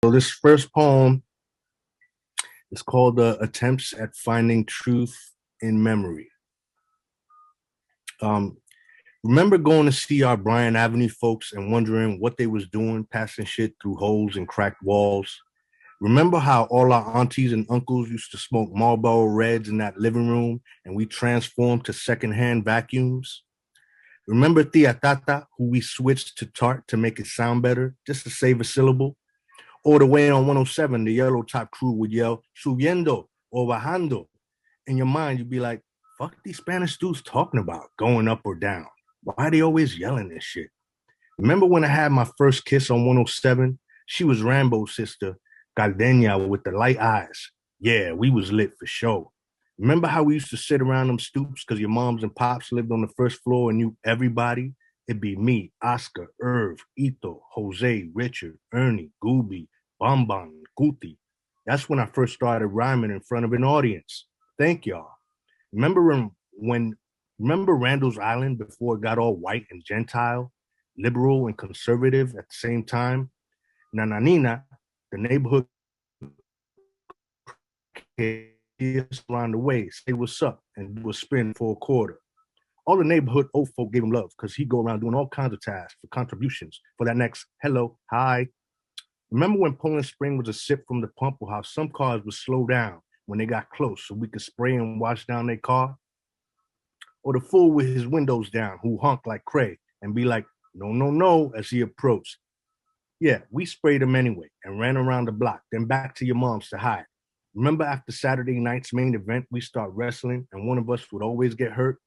So this first poem is called Attempts at Finding Truth in Memory. Um, remember going to see our Bryan Avenue folks and wondering what they was doing, passing shit through holes and cracked walls? Remember how all our aunties and uncles used to smoke Marlboro Reds in that living room and we transformed to secondhand vacuums? Remember Tia Tata, who we switched to tart to make it sound better, just to save a syllable? Or the way on 107, the yellow top crew would yell, subiendo or bajando. In your mind, you'd be like, fuck these Spanish dudes talking about, going up or down. Why are they always yelling this shit? Remember when I had my first kiss on 107? She was Rambo's sister, Gardenia with the light eyes. Yeah, we was lit for sure. Remember how we used to sit around them stoops because your moms and pops lived on the first floor and knew everybody? It'd be me, Oscar, Irv, Ito, Jose, Richard, Ernie, Gooby, Bonbon, Guti. That's when I first started rhyming in front of an audience. Thank y'all. Remember when remember Randall's Island before it got all white and gentile, liberal and conservative at the same time? Nananina, the neighborhood kids around the way, say what's up, and do a spin for a quarter. All the neighborhood old folk gave him love because he'd go around doing all kinds of tasks for contributions for that next hello, hi. Remember when Poland Spring was a sip from the pump, or how some cars would slow down when they got close so we could spray and wash down their car? Or the fool with his windows down who honked like Craig and be like, no, no, no, as he approached. Yeah, we sprayed him anyway and ran around the block, then back to your mom's to hide. Remember after Saturday night's main event, we start wrestling and one of us would always get hurt?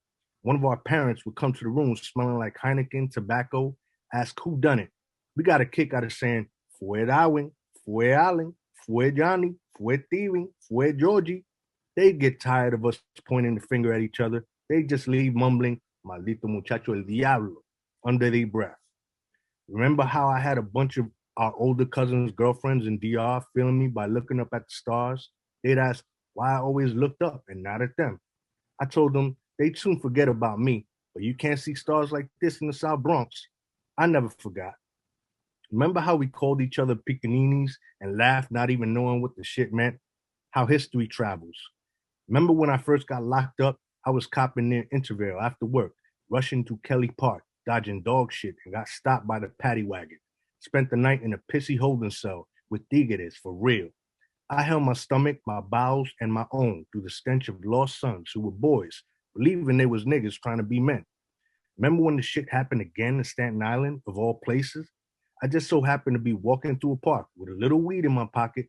One of our parents would come to the room smelling like Heineken, tobacco, ask who done it. We got a kick out of saying, fue Darwin, fue Allen, fue Johnny, fue Steven, fue Georgie. They'd get tired of us pointing the finger at each other. They'd just leave mumbling, maldito muchacho el diablo, under their breath. Remember how I had a bunch of our older cousins' girlfriends in DR feeling me by looking up at the stars? They'd ask why I always looked up and not at them. I told them they'd soon forget about me, but you can't see stars like this in the South Bronx. I never forgot. Remember how we called each other pickaninnies and laughed, not even knowing what the shit meant? How history travels. Remember when I first got locked up? I was copping near Intervale after work, rushing to Kelly Park, dodging dog shit, and got stopped by the paddy wagon. Spent the night in a pissy holding cell with Tigres for real. I held my stomach, my bowels, and my own through the stench of lost sons who were boys, believing they was niggas trying to be men. Remember when the shit happened again in Staten Island, of all places? I just so happened to be walking through a park with a little weed in my pocket.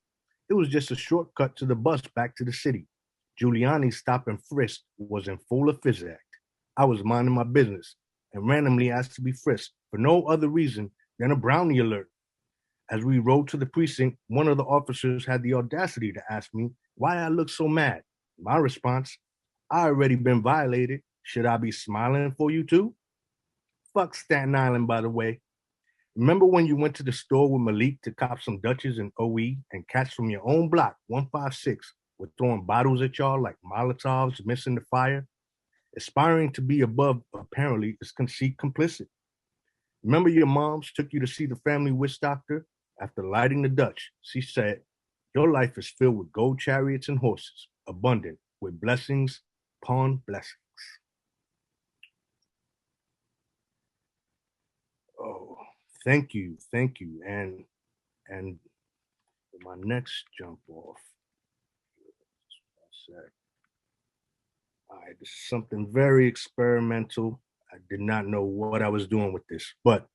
It was just a shortcut to the bus back to the city. Giuliani's stop and frisk was in full effect. I was minding my business and randomly asked to be frisked for no other reason than a brownie alert. As we rode to the precinct, one of the officers had the audacity to ask me why I looked so mad. My response, I already been violated. Should I be smiling for you too? Fuck Staten Island, by the way. Remember when you went to the store with Malik to cop some Dutches and OE and cats from your own block, 156, were throwing bottles at y'all like Molotovs missing the fire? Aspiring to be above, apparently, is conceit complicit. Remember your moms took you to see the family witch doctor? After lighting the Dutch, she said, your life is filled with gold chariots and horses, abundant with blessings upon blessings. Oh, thank you, thank you. And my next jump off. All right, this is something very experimental. I did not know what I was doing with this, but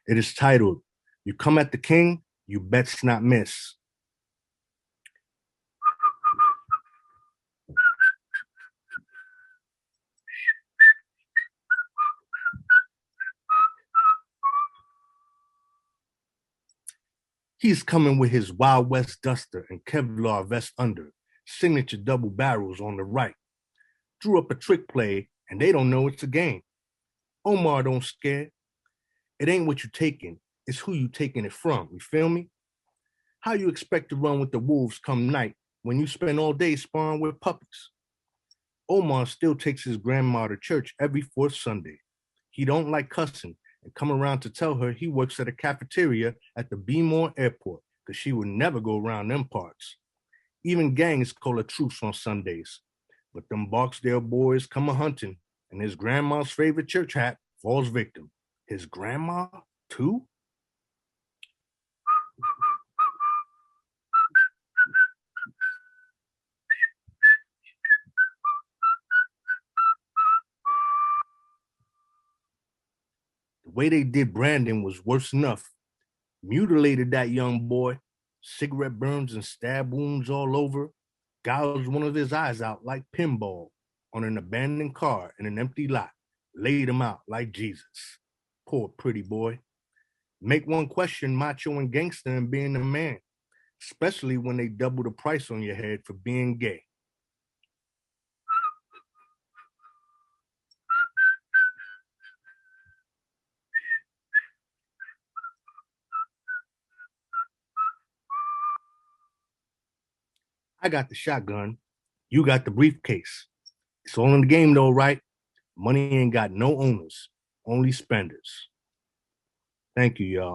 it is titled, You Come at the King, You Bets Not Miss. He's coming with his Wild West duster and Kevlar vest under, signature double barrels on the right. Drew up a trick play, and they don't know it's a game. Omar don't scare. It ain't what you taking, it's who you taking it from. You feel me? How you expect to run with the wolves come night when you spend all day sparring with puppies? Omar still takes his grandma to church every fourth Sunday. He don't like cussing and come around to tell her he works at a cafeteria at the Beemore Airport because she would never go around them parts. Even gangs call a truce on Sundays. But them Barksdale boys come a hunting, and his grandma's favorite church hat falls victim. His grandma, too? The way they did Brandon was worse enough. Mutilated that young boy, cigarette burns and stab wounds all over, gouged one of his eyes out like pinball on an abandoned car in an empty lot, laid him out like Jesus. Poor pretty boy. Make one question macho and gangster and being a man, especially when they double the price on your head for being gay. I got the shotgun. You got the briefcase. It's all in the game though, right? Money ain't got no owners, only spenders. Thank you, y'all.